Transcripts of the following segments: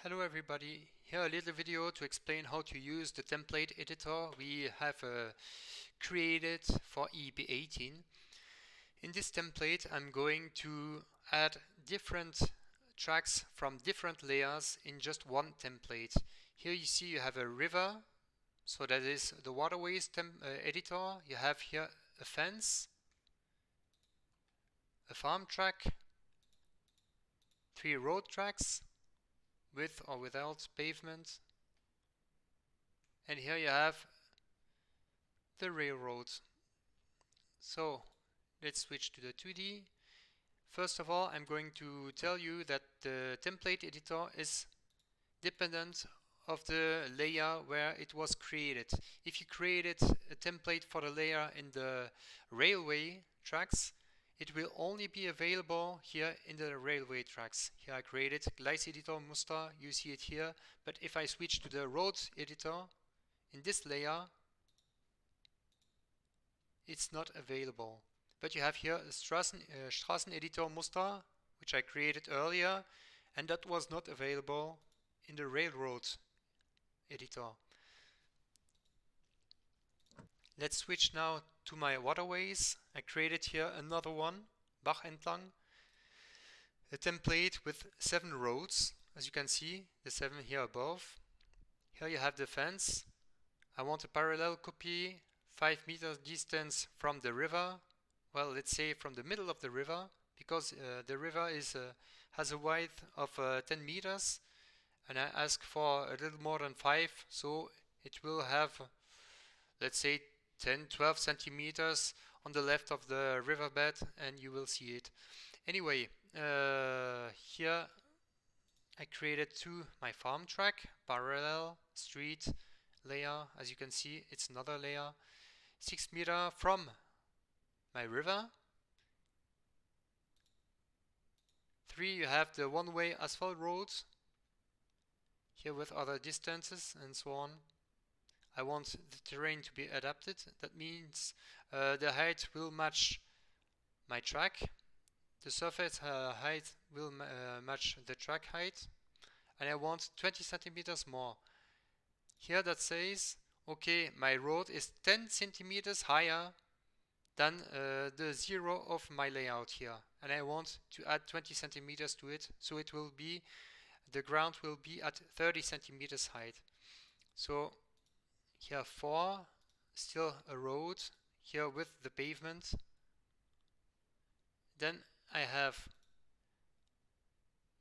Hello everybody, here a little video to explain how to use the template editor we have created for EEP 18. In this template I'm going to add different tracks from different layers in just one template. Here you see you have a river, so that is the waterways editor. You have here a fence, a farm track, 3 road tracks, with or without pavement, and here you have the railroad. So let's switch to the 2D. First of all, I'm going to tell you that the template editor is dependent of the layer where it was created. If you created a template for the layer in the railway tracks, it will only be available here in the railway tracks. Here I created Gleiseditor Muster, you see it here, but if I switch to the road editor, in this layer, it's not available. But you have here a Straßeneditor Muster, which I created earlier, and that was not available in the railroad editor. Let's switch now to my waterways. I created here another one, Bach entlang, a template with 7 roads, as you can see, the 7 here above. Here you have the fence. I want a parallel copy, 5 meters distance from the river. Well, let's say from the middle of the river, because the river has a width of 10 meters, and I ask for a little more than 5, so it will have, let's say, 10-12 centimeters on the left of the riverbed, and you will see it. Anyway, here I created my farm track, parallel, street, layer. As you can see, it's another layer, 6 meters from my river. 3, you have the one-way asphalt roads, here with other distances and so on. I want the terrain to be adapted. That means the height will match my track. The surface height will match the track height. And I want 20 centimeters more. Here that says, okay, my road is 10 centimeters higher than the zero of my layout here. And I want to add 20 centimeters to it, so it will be, the ground will be at 30 centimeters height. So here 4, still a road, here with the pavement. Then I have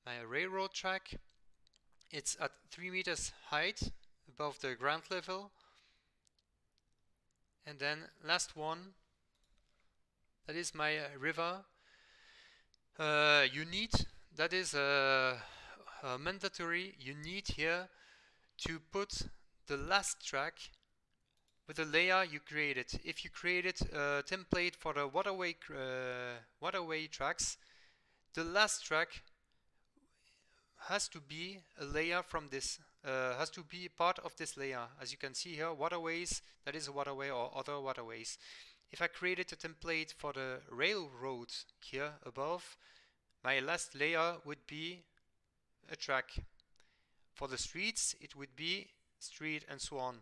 my railroad track. It's at 3 meters height above the ground level. And then last one, that is my river. You need, that is mandatory, you need here to put the last track with the layer you created. If you created a template for the waterway tracks, the last track has to be a layer from this, has to be part of this layer. As you can see here, waterways, that is a waterway or other waterways. If I created a template for the railroad here above, my last layer would be a track. For the streets, it would be street and so on.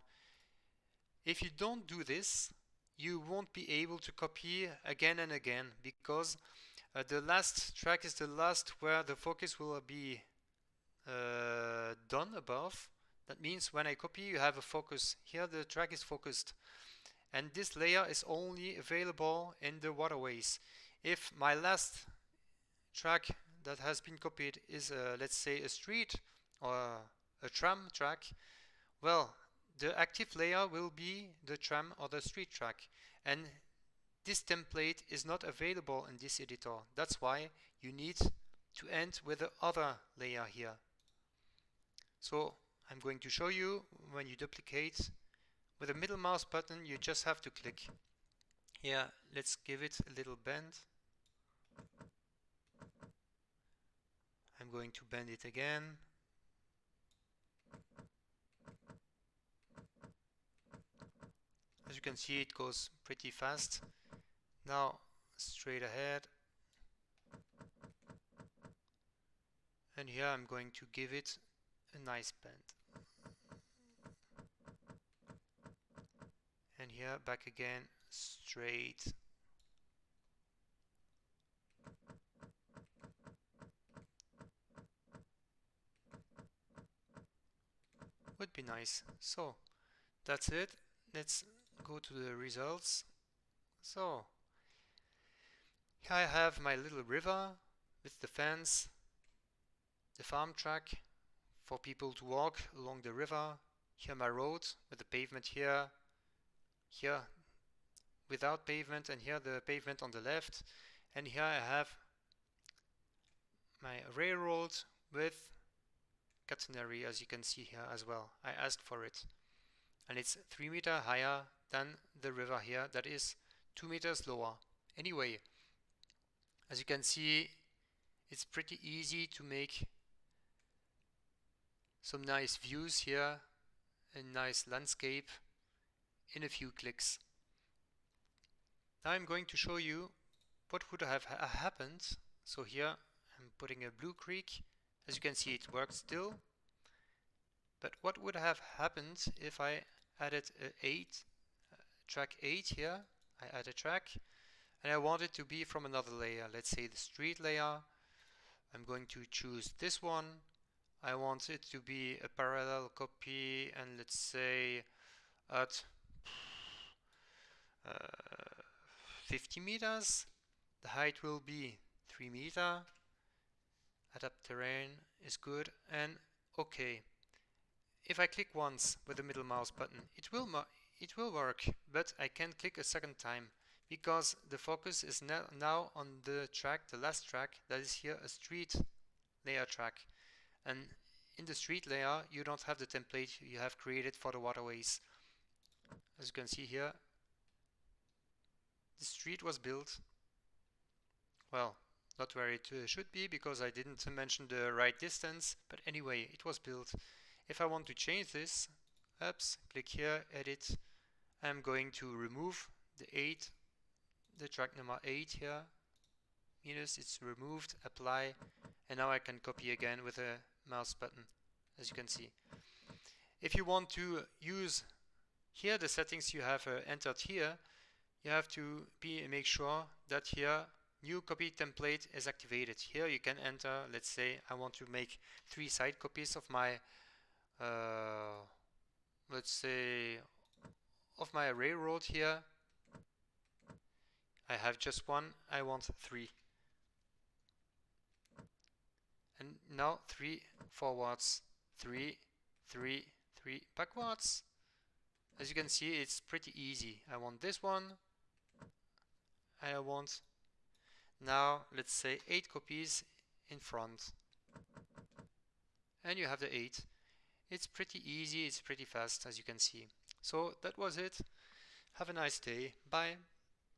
If you don't do this, you won't be able to copy again and again, because the last track is the last where the focus will be done above. That means when I copy, you have a focus. Here the track is focused. And this layer is only available in the waterways. If my last track that has been copied is, let's say, a street or a tram track, well, the active layer will be the tram or the street track. And this template is not available in this editor. That's why you need to end with the other layer here. So I'm going to show you when you duplicate. With the middle mouse button, you just have to click. Here, let's give it a little bend. I'm going to bend it again. As you can see, it goes pretty fast. Now, straight ahead. And here I'm going to give it a nice bend. And here back again, straight. Would be nice. So that's it. Let's go to the results. So here I have my little river with the fence, the farm track for people to walk along the river. Here my road with the pavement here, here without pavement, and here the pavement on the left. And here I have my railroad with catenary, as you can see here as well. I asked for it. And it's 3 meters higher than the river here, that is 2 meters lower. Anyway, as you can see, it's pretty easy to make some nice views here, a nice landscape in a few clicks. Now I'm going to show you what would have happened. So here I'm putting a blue creek. As you can see, it works still. But what would have happened if I added track 8 here? I add a track and I want it to be from another layer. Let's say the street layer. I'm going to choose this one. I want it to be a parallel copy, and let's say at 50 meters. The height will be 3 meters. Adapt terrain is good, and okay. If I click once with the middle mouse button, it will work, but I can't click a second time because the focus is now on the track, the last track, that is here a street layer track. And in the street layer, you don't have the template you have created for the waterways. As you can see here, the street was built, well, not where it should be because I didn't mention the right distance, but anyway, it was built. If I want to change this, click here, edit. I'm going to remove the track number 8 here, minus, it's removed, apply, and now I can copy again with a mouse button, as you can see. If you want to use here the settings you have entered here, you have to make sure that here new copy template is activated. Here you can enter, let's say I want to make 3 side copies of my let's say of my railroad here. I have just one, I want 3. And now 3 forwards, 3, 3, 3 backwards. As you can see, it's pretty easy. I want this one. I want now, let's say 8 copies in front. And you have the 8. It's pretty easy, it's pretty fast, as you can see. So that was it. Have a nice day. Bye.